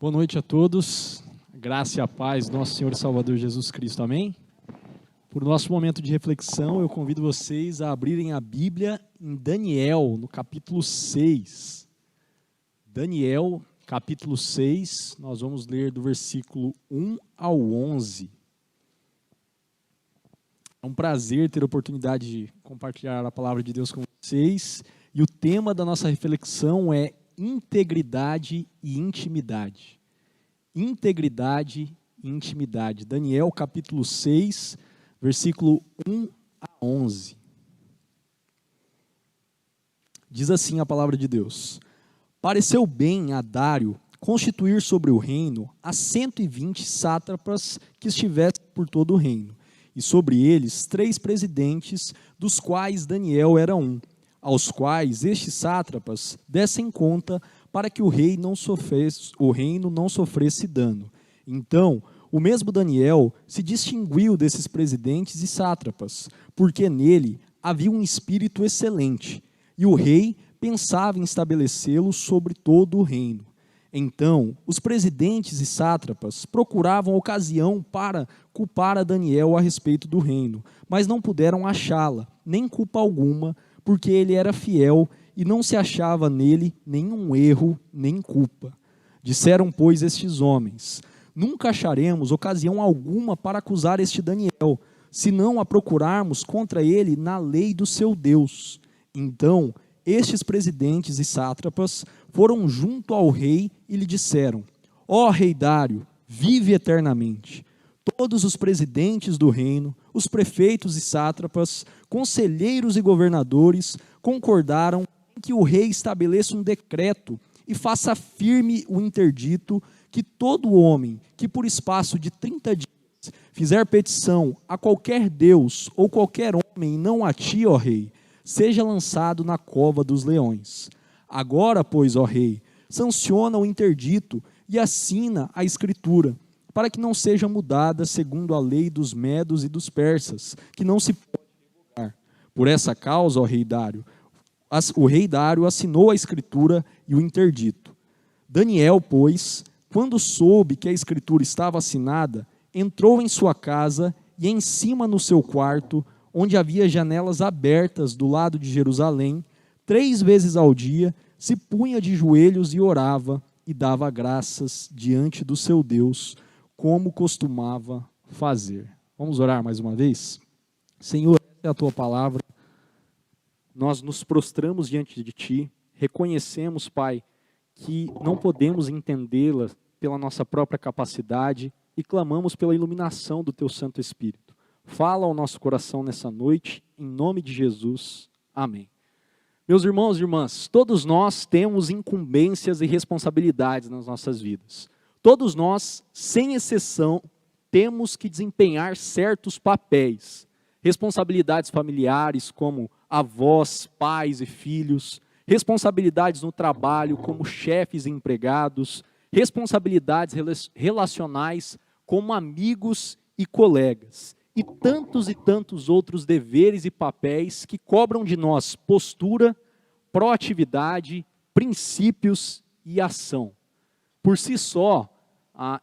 Boa noite a todos, graça e a paz do nosso Senhor e Salvador Jesus Cristo, amém? Por nosso momento de reflexão, eu convido vocês a abrirem a Bíblia em Daniel, no capítulo 6. Daniel, capítulo 6, nós vamos ler do versículo 1 ao 11. É um prazer ter a oportunidade de compartilhar a palavra de Deus com vocês, e o tema da nossa reflexão é integridade e intimidade. Integridade e intimidade. Daniel capítulo 6, versículo 1 a 11. Diz assim a palavra de Deus: Pareceu bem a Dário constituir sobre o reino as 120 sátrapas que estivessem por todo o reino, e sobre eles 3 presidentes, dos quais Daniel era um, aos quais estes sátrapas dessem conta para que o reino não sofresse dano. Então, o mesmo Daniel se distinguiu desses presidentes e sátrapas, porque nele havia um espírito excelente, e o rei pensava em estabelecê-lo sobre todo o reino. Então, os presidentes e sátrapas procuravam ocasião para culpar a Daniel a respeito do reino, mas não puderam achá-la, nem culpa alguma, porque ele era fiel e não se achava nele nenhum erro nem culpa. Disseram, pois, estes homens: Nunca acharemos ocasião alguma para acusar este Daniel, se não a procurarmos contra ele na lei do seu Deus. Então, estes presidentes e sátrapas foram junto ao rei e lhe disseram: Ó rei Dário, vive eternamente. Todos os presidentes do reino, os prefeitos e sátrapas, conselheiros e governadores concordaram em que o rei estabeleça um decreto e faça firme o interdito que todo homem que por espaço de 30 dias fizer petição a qualquer Deus ou qualquer homem, não a ti, ó rei, seja lançado na cova dos leões. Agora, pois, ó rei, sanciona o interdito e assina a escritura, para que não seja mudada segundo a lei dos medos e dos persas, que não se pode revogar. Por essa causa, ó rei Dário, o rei Dário assinou a escritura e o interdito. Daniel, pois, quando soube que a escritura estava assinada, entrou em sua casa e em cima no seu quarto, onde havia janelas abertas do lado de Jerusalém, 3 vezes ao dia, se punha de joelhos e orava e dava graças diante do seu Deus, como costumava fazer. Vamos orar mais uma vez? Senhor, essa é a tua palavra. Nós nos prostramos diante de ti, reconhecemos, Pai, que não podemos entendê-la pela nossa própria capacidade e clamamos pela iluminação do teu Santo Espírito. Fala ao nosso coração nessa noite, em nome de Jesus. Amém. Meus irmãos e irmãs, todos nós temos incumbências e responsabilidades nas nossas vidas. Todos nós, sem exceção, temos que desempenhar certos papéis. Responsabilidades familiares, como avós, pais e filhos. Responsabilidades no trabalho, como chefes e empregados. Responsabilidades relacionais, como amigos e colegas. E tantos outros deveres e papéis que cobram de nós postura, proatividade, princípios e ação. Por si só,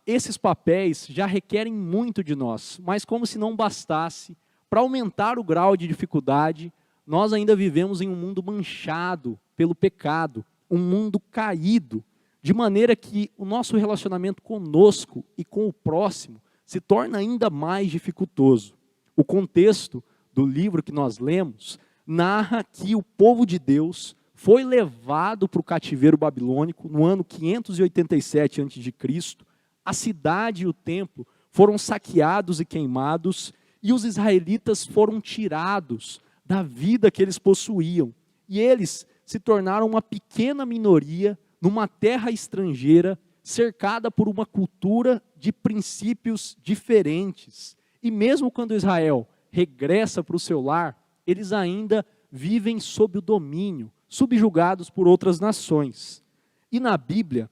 esses papéis já requerem muito de nós, mas como se não bastasse, para aumentar o grau de dificuldade, nós ainda vivemos em um mundo manchado pelo pecado, um mundo caído, de maneira que o nosso relacionamento conosco e com o próximo se torna ainda mais dificultoso. O contexto do livro que nós lemos narra que o povo de Deus foi levado para o cativeiro babilônico no ano 587 a.C., a cidade e o templo foram saqueados e queimados, e os israelitas foram tirados da vida que eles possuíam. E eles se tornaram uma pequena minoria numa terra estrangeira, cercada por uma cultura de princípios diferentes. E mesmo quando Israel regressa para o seu lar, eles ainda vivem sob o domínio, subjugados por outras nações. E na Bíblia,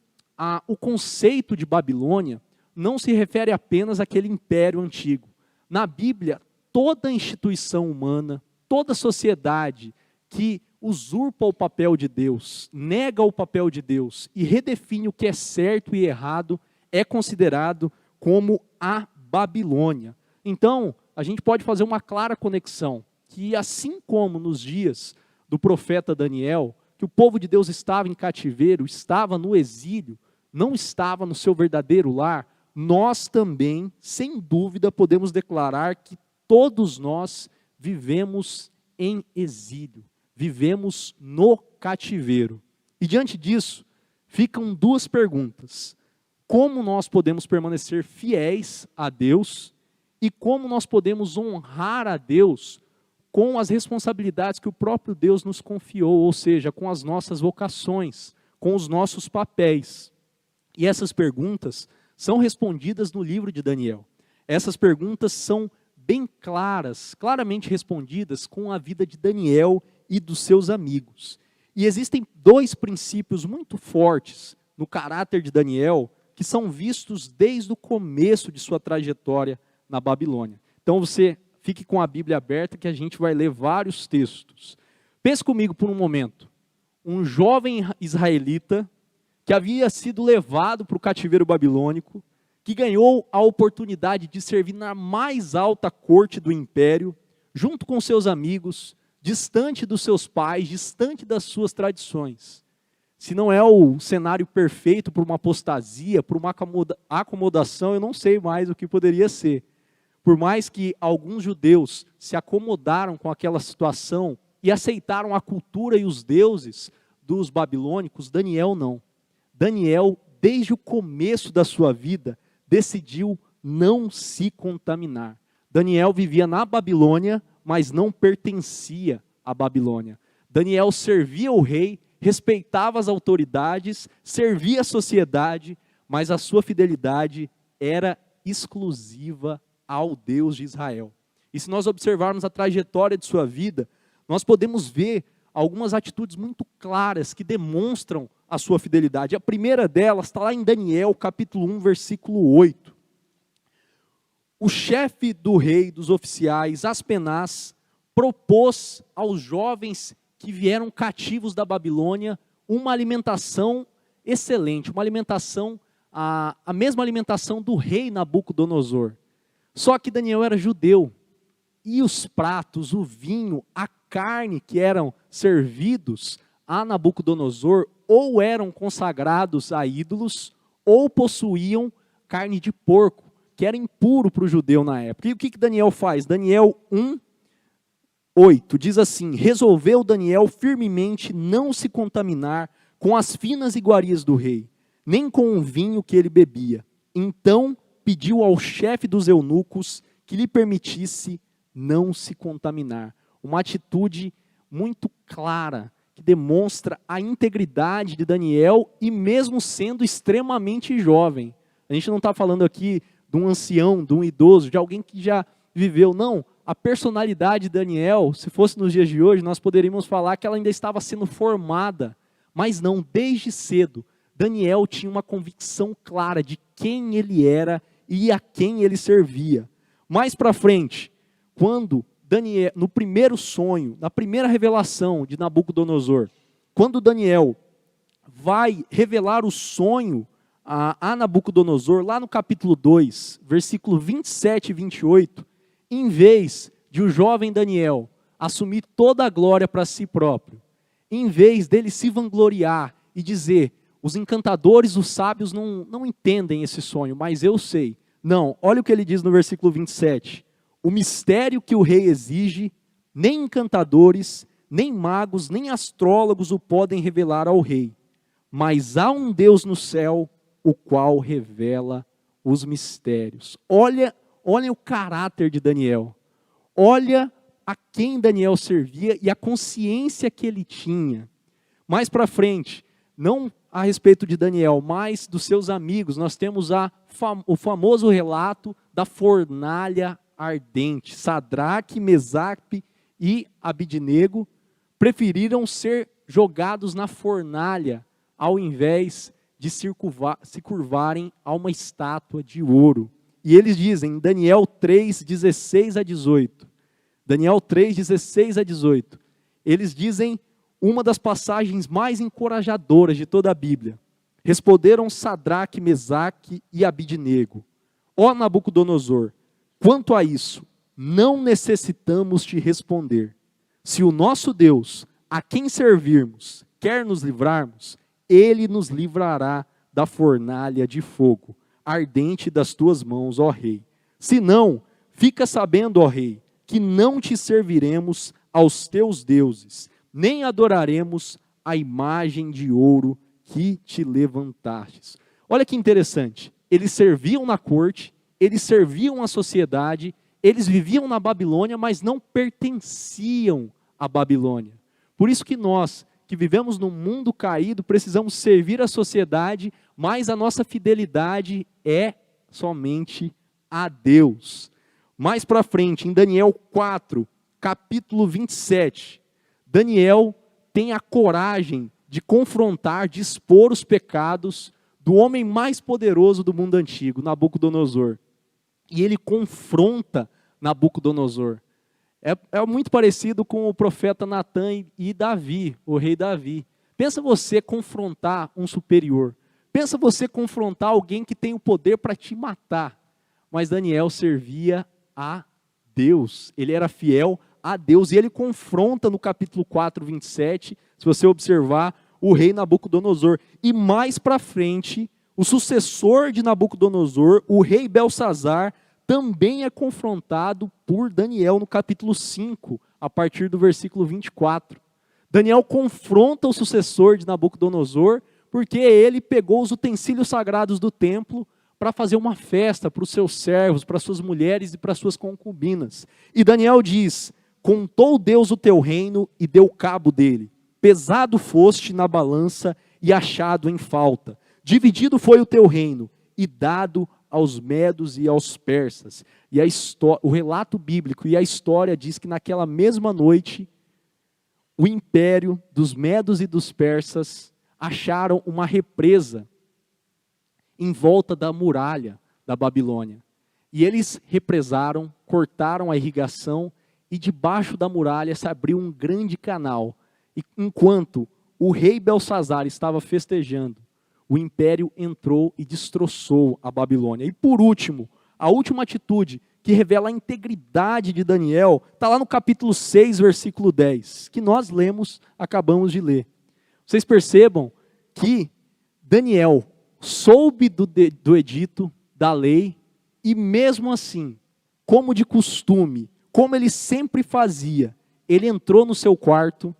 o conceito de Babilônia não se refere apenas àquele império antigo. Na Bíblia, toda instituição humana, toda sociedade que usurpa o papel de Deus, nega o papel de Deus e redefine o que é certo e errado, é considerado como a Babilônia. Então, a gente pode fazer uma clara conexão, que assim como nos dias do profeta Daniel, que o povo de Deus estava em cativeiro, estava no exílio, não estava no seu verdadeiro lar, nós também, sem dúvida, podemos declarar que todos nós vivemos em exílio, vivemos no cativeiro. E diante disso, ficam duas perguntas: como nós podemos permanecer fiéis a Deus e como nós podemos honrar a Deus com as responsabilidades que o próprio Deus nos confiou, ou seja, com as nossas vocações, com os nossos papéis. E essas perguntas são respondidas no livro de Daniel. Essas perguntas são bem claras, claramente respondidas com a vida de Daniel e dos seus amigos. E existem dois princípios muito fortes no caráter de Daniel, que são vistos desde o começo de sua trajetória na Babilônia. Então você fique com a Bíblia aberta que a gente vai ler vários textos. Pense comigo por um momento. Um jovem israelita que havia sido levado para o cativeiro babilônico, que ganhou a oportunidade de servir na mais alta corte do império, junto com seus amigos, distante dos seus pais, distante das suas tradições. Se não é o cenário perfeito para uma apostasia, para uma acomodação, eu não sei mais o que poderia ser. Por mais que alguns judeus se acomodaram com aquela situação e aceitaram a cultura e os deuses dos babilônicos, Daniel não. Daniel, desde o começo da sua vida, decidiu não se contaminar. Daniel vivia na Babilônia, mas não pertencia à Babilônia. Daniel servia o rei, respeitava as autoridades, servia a sociedade, mas a sua fidelidade era exclusiva ao Deus de Israel. E se nós observarmos a trajetória de sua vida, nós podemos ver algumas atitudes muito claras que demonstram a sua fidelidade. A primeira delas está lá em Daniel, capítulo 1, versículo 8. O chefe do rei, dos oficiais, Aspenaz, propôs aos jovens que vieram cativos da Babilônia uma alimentação excelente, uma alimentação, a mesma alimentação do rei Nabucodonosor. Só que Daniel era judeu, e os pratos, o vinho, a carne que eram servidos a Nabucodonosor, ou eram consagrados a ídolos, ou possuíam carne de porco, que era impuro para o judeu na época. E o que Daniel faz? Daniel 1:8 diz assim: resolveu Daniel firmemente não se contaminar com as finas iguarias do rei, nem com o vinho que ele bebia. Então pediu ao chefe dos eunucos que lhe permitisse não se contaminar. Uma atitude muito clara, que demonstra a integridade de Daniel, e mesmo sendo extremamente jovem. A gente não está falando aqui de um ancião, de um idoso, de alguém que já viveu. Não, a personalidade de Daniel, se fosse nos dias de hoje, nós poderíamos falar que ela ainda estava sendo formada. Mas não, desde cedo, Daniel tinha uma convicção clara de quem ele era e a quem ele servia. Mais para frente, quando Daniel, no primeiro sonho, na primeira revelação de Nabucodonosor, quando Daniel vai revelar o sonho a Nabucodonosor, lá no capítulo 2, versículo 27 e 28, em vez de o jovem Daniel assumir toda a glória para si próprio, em vez dele se vangloriar e dizer, os encantadores, os sábios não entendem esse sonho, mas eu sei. Não, olha o que ele diz no versículo 27. O mistério que o rei exige, nem encantadores, nem magos, nem astrólogos o podem revelar ao rei. Mas há um Deus no céu, o qual revela os mistérios. Olha o caráter de Daniel. Olha a quem Daniel servia e a consciência que ele tinha. Mais para frente, não a respeito de Daniel, mas dos seus amigos, nós temos o famoso relato da fornalha ardente. Sadraque, Mesaque e Abidnego preferiram ser jogados na fornalha, ao invés de se curvarem a uma estátua de ouro. E eles dizem, em Daniel 3, 16 a 18, Daniel 3, 16 a 18, eles dizem uma das passagens mais encorajadoras de toda a Bíblia. Responderam Sadraque, Mesaque e Abidnego: ó Nabucodonosor, quanto a isso, não necessitamos te responder. Se o nosso Deus, a quem servirmos, quer nos livrarmos, ele nos livrará da fornalha de fogo ardente das tuas mãos, ó rei. Se não, fica sabendo, ó rei, que não te serviremos aos teus deuses, nem adoraremos a imagem de ouro que te levantastes. Olha que interessante, eles serviam na corte, eles serviam à sociedade, eles viviam na Babilônia, mas não pertenciam à Babilônia. Por isso que nós, que vivemos num mundo caído, precisamos servir a sociedade, mas a nossa fidelidade é somente a Deus. Mais para frente, em Daniel 4, capítulo 27, Daniel tem a coragem de confrontar, de expor os pecados do homem mais poderoso do mundo antigo, Nabucodonosor. E ele confronta Nabucodonosor. É muito parecido com o profeta Natã e Davi, o rei Davi. Pensa você confrontar um superior. Pensa você confrontar alguém que tem o poder para te matar. Mas Daniel servia a Deus. Ele era fiel a Deus. E ele confronta no capítulo 4, 27, se você observar, o rei Nabucodonosor. E mais para frente, o sucessor de Nabucodonosor, o rei Belsazar, também é confrontado por Daniel no capítulo 5, a partir do versículo 24. Daniel confronta o sucessor de Nabucodonosor, porque ele pegou os utensílios sagrados do templo para fazer uma festa para os seus servos, para suas mulheres e para suas concubinas. E Daniel diz: contou Deus o teu reino e deu cabo dele. Pesado foste na balança e achado em falta. Dividido foi o teu reino e dado aos medos e aos persas. E o relato bíblico e a história diz que naquela mesma noite, o império dos medos e dos persas acharam uma represa em volta da muralha da Babilônia. E eles represaram, cortaram a irrigação, e debaixo da muralha se abriu um grande canal. E enquanto o rei Belsazar estava festejando, o império entrou e destroçou a Babilônia. E por último, a última atitude que revela a integridade de Daniel, está lá no capítulo 6, versículo 10, que nós acabamos de ler. Vocês percebam que Daniel soube do edito, da lei, e mesmo assim, como de costume, como ele sempre fazia, ele entrou no seu quarto,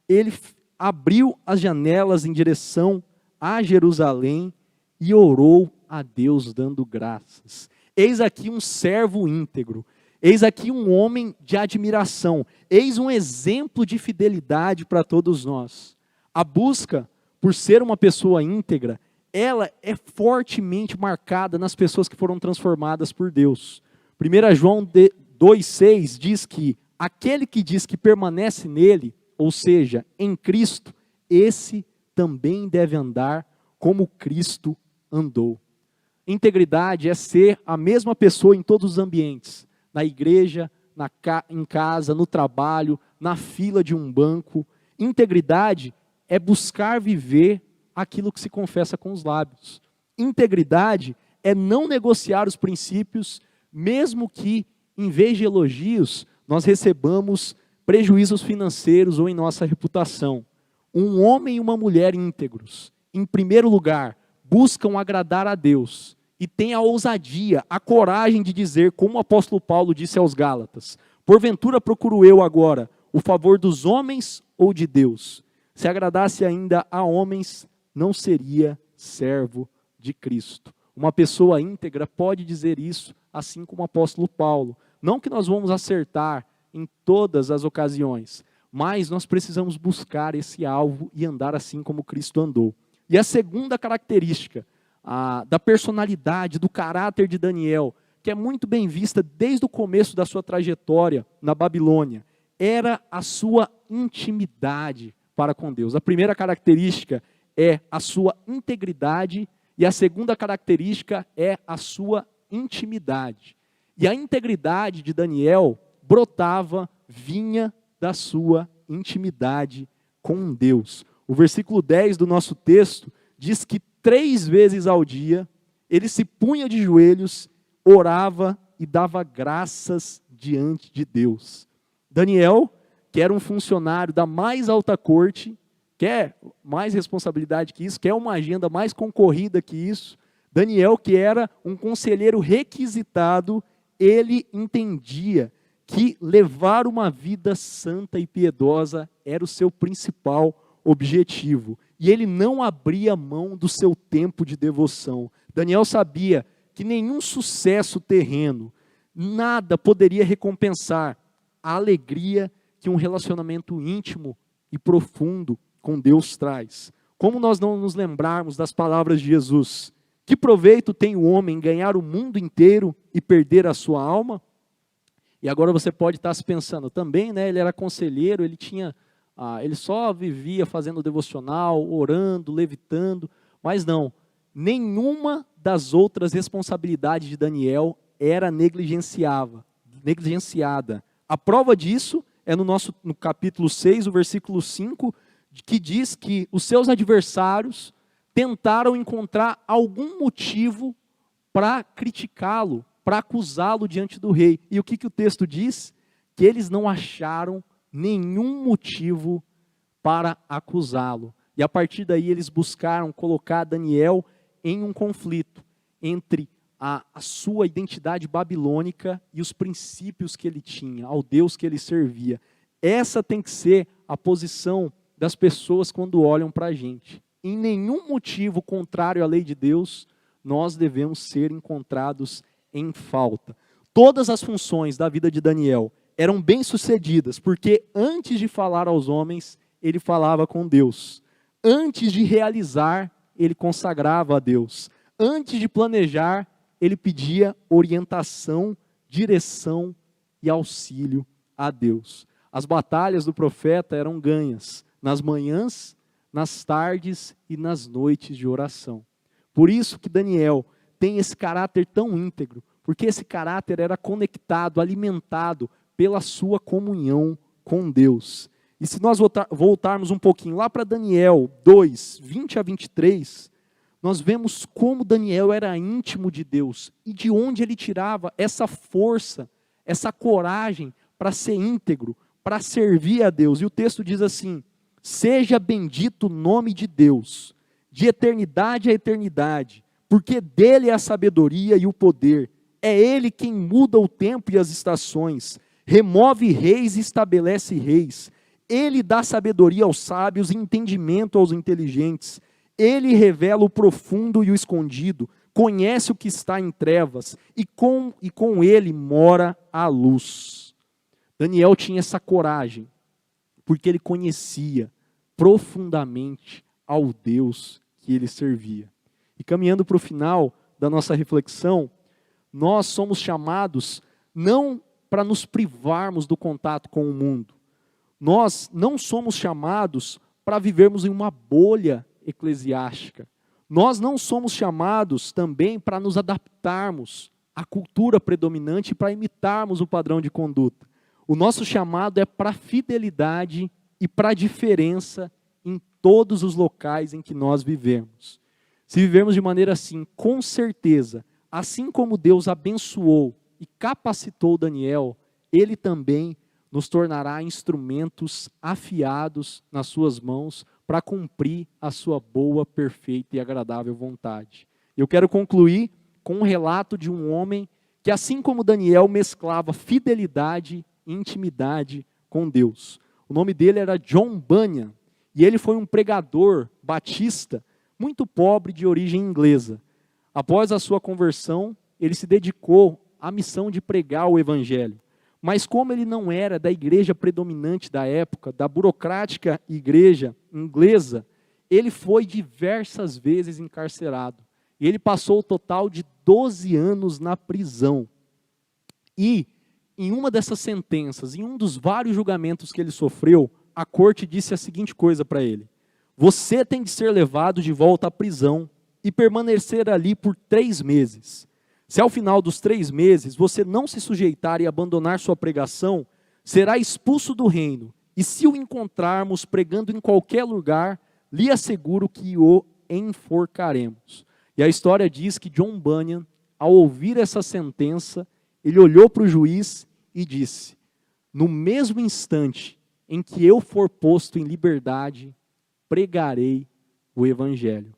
ele abriu as janelas em direção a Jerusalém e orou a Deus dando graças. Eis aqui um servo íntegro, eis aqui um homem de admiração, eis um exemplo de fidelidade para todos nós. A busca por ser uma pessoa íntegra, ela é fortemente marcada nas pessoas que foram transformadas por Deus. 1 João 2,6 diz que aquele que diz que permanece nele, ou seja, em Cristo, esse também deve andar como Cristo andou. Integridade é ser a mesma pessoa em todos os ambientes, na igreja, em casa, no trabalho, na fila de um banco. Integridade é buscar viver aquilo que se confessa com os lábios. Integridade é não negociar os princípios, mesmo que, em vez de elogios, nós recebamos prejuízos financeiros ou em nossa reputação. Um homem e uma mulher íntegros, em primeiro lugar, buscam agradar a Deus e têm a ousadia, a coragem de dizer, como o apóstolo Paulo disse aos Gálatas: porventura procuro eu agora o favor dos homens ou de Deus? Se agradasse ainda a homens, não seria servo de Cristo. Uma pessoa íntegra pode dizer isso, assim como o apóstolo Paulo. Não que nós vamos acertar em todas as ocasiões, mas nós precisamos buscar esse alvo e andar assim como Cristo andou. E a segunda característica da personalidade, do caráter de Daniel, que é muito bem vista desde o começo da sua trajetória na Babilônia, era a sua intimidade para com Deus. A primeira característica é a sua integridade e a segunda característica é a sua intimidade. E a integridade de Daniel vinha da sua intimidade com Deus. O versículo 10 do nosso texto diz que 3 vezes ao dia ele se punha de joelhos, orava e dava graças diante de Deus. Daniel, que era um funcionário da mais alta corte, quer mais responsabilidade que isso, quer uma agenda mais concorrida que isso. Daniel, que era um conselheiro requisitado, ele entendia que levar uma vida santa e piedosa era o seu principal objetivo. E ele não abria mão do seu tempo de devoção. Daniel sabia que nenhum sucesso terreno, nada poderia recompensar a alegria que um relacionamento íntimo e profundo com Deus traz. Como nós não nos lembrarmos das palavras de Jesus? Que proveito tem o homem em ganhar o mundo inteiro e perder a sua alma? E agora você pode estar se pensando, também, né, ele era conselheiro, ele só vivia fazendo devocional, orando, levitando, mas não, nenhuma das outras responsabilidades de Daniel era negligenciada. A prova disso é no capítulo 6, o versículo 5, que diz que os seus adversários tentaram encontrar algum motivo para criticá-lo, para acusá-lo diante do rei. E o que o texto diz? Que eles não acharam nenhum motivo para acusá-lo. E a partir daí eles buscaram colocar Daniel em um conflito entre a sua identidade babilônica e os princípios que ele tinha, ao Deus que ele servia. Essa tem que ser a posição das pessoas quando olham para a gente. Em nenhum motivo contrário à lei de Deus, nós devemos ser encontrados em falta. Todas as funções da vida de Daniel eram bem-sucedidas, porque antes de falar aos homens, ele falava com Deus. Antes de realizar, ele consagrava a Deus. Antes de planejar, ele pedia orientação, direção e auxílio a Deus. As batalhas do profeta eram ganhas nas manhãs, nas tardes e nas noites de oração. Por isso que Daniel tem esse caráter tão íntegro, porque esse caráter era conectado, alimentado pela sua comunhão com Deus. E se nós voltarmos um pouquinho lá para Daniel 2, 20 a 23, nós vemos como Daniel era íntimo de Deus e de onde ele tirava essa força, essa coragem para ser íntegro, para servir a Deus. E o texto diz assim: seja bendito o nome de Deus, de eternidade a eternidade, porque dele é a sabedoria e o poder. É ele quem muda o tempo e as estações, remove reis e estabelece reis. Ele dá sabedoria aos sábios e entendimento aos inteligentes. Ele revela o profundo e o escondido, conhece o que está em trevas, e com ele mora a luz. Daniel tinha essa coragem, porque ele conhecia profundamente ao Deus que ele servia. E caminhando para o final da nossa reflexão, nós somos chamados não para nos privarmos do contato com o mundo. Nós não somos chamados para vivermos em uma bolha eclesiástica. Nós não somos chamados também para nos adaptarmos à cultura predominante e para imitarmos o padrão de conduta. O nosso chamado é para a fidelidade e para a diferença em todos os locais em que nós vivemos. Se vivermos de maneira assim, com certeza, assim como Deus abençoou e capacitou Daniel, Ele também nos tornará instrumentos afiados nas suas mãos para cumprir a sua boa, perfeita e agradável vontade. Eu quero concluir com um relato de um homem que, assim como Daniel, mesclava fidelidade e intimidade com Deus. O nome dele era John Bunyan, e ele foi um pregador batista muito pobre de origem inglesa. Após a sua conversão, ele se dedicou à missão de pregar o evangelho. Mas como ele não era da igreja predominante da época, da burocrática igreja inglesa, ele foi diversas vezes encarcerado. E ele passou o total de 12 anos na prisão. E, em uma dessas sentenças, em um dos vários julgamentos que ele sofreu, a corte disse a seguinte coisa para ele: você tem de ser levado de volta à prisão e permanecer ali por 3 meses. Se ao final dos 3 meses você não se sujeitar e abandonar sua pregação, será expulso do reino E se o encontrarmos pregando em qualquer lugar, lhe asseguro que o enforcaremos. E a história diz que John Bunyan, ao ouvir essa sentença, ele olhou para o juiz e disse: no mesmo instante em que eu for posto em liberdade, pregarei o evangelho.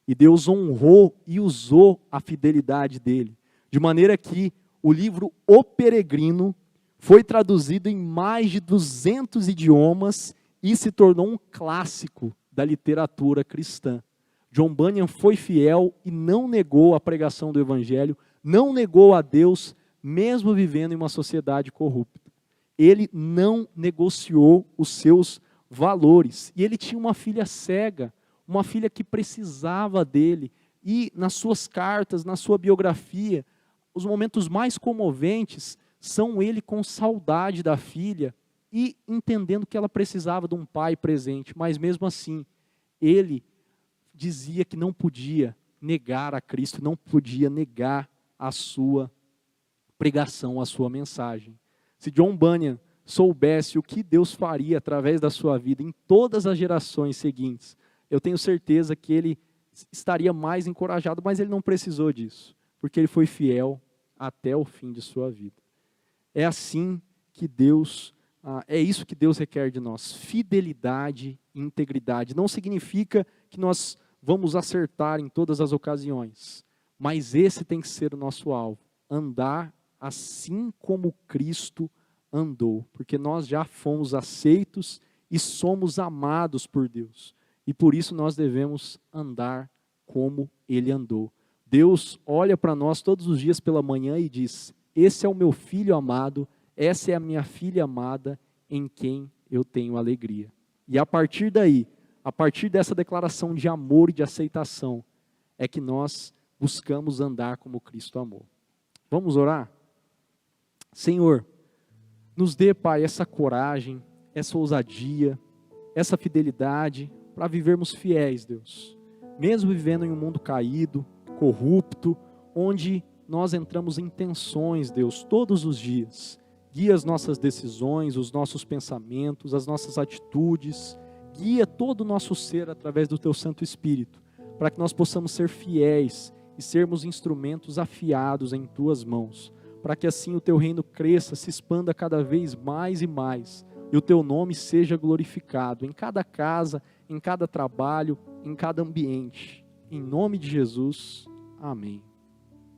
E Deus honrou e usou a fidelidade dele, de maneira que o livro O Peregrino foi traduzido em mais de 200 idiomas e se tornou um clássico da literatura cristã. John Bunyan foi fiel e não negou a pregação do evangelho, não negou a Deus, mesmo vivendo em uma sociedade corrupta. Ele não negociou os seus valores. E ele tinha uma filha cega, uma filha que precisava dele. E nas suas cartas, na sua biografia, os momentos mais comoventes são ele com saudade da filha e entendendo que ela precisava de um pai presente. Mas mesmo assim, ele dizia que não podia negar a Cristo, não podia negar a sua pregação, a sua mensagem. Se John Bunyan soubesse o que Deus faria através da sua vida em todas as gerações seguintes, eu tenho certeza que ele estaria mais encorajado, mas ele não precisou disso, porque ele foi fiel até o fim de sua vida. É assim que Deus, é isso que Deus requer de nós, fidelidade e integridade. Não significa que nós vamos acertar em todas as ocasiões, mas esse tem que ser o nosso alvo, andar assim como Cristo andou, porque nós já fomos aceitos e somos amados por Deus, e por isso nós devemos andar como Ele andou. Deus olha para nós todos os dias pela manhã e diz: esse é o meu filho amado, essa é a minha filha amada, em quem eu tenho alegria. E a partir daí, a partir dessa declaração de amor e de aceitação, é que nós buscamos andar como Cristo amou. Vamos orar? Senhor, nos dê, Pai, essa coragem, essa ousadia, essa fidelidade para vivermos fiéis, Deus. Mesmo vivendo em um mundo caído, corrupto, onde nós entramos em tensões, Deus, todos os dias. Guia as nossas decisões, os nossos pensamentos, as nossas atitudes. Guia todo o nosso ser através do Teu Santo Espírito, para que nós possamos ser fiéis e sermos instrumentos afiados em Tuas mãos, para que assim o Teu reino cresça, se expanda cada vez mais e mais, e o Teu nome seja glorificado em cada casa, em cada trabalho, em cada ambiente. Em nome de Jesus, amém.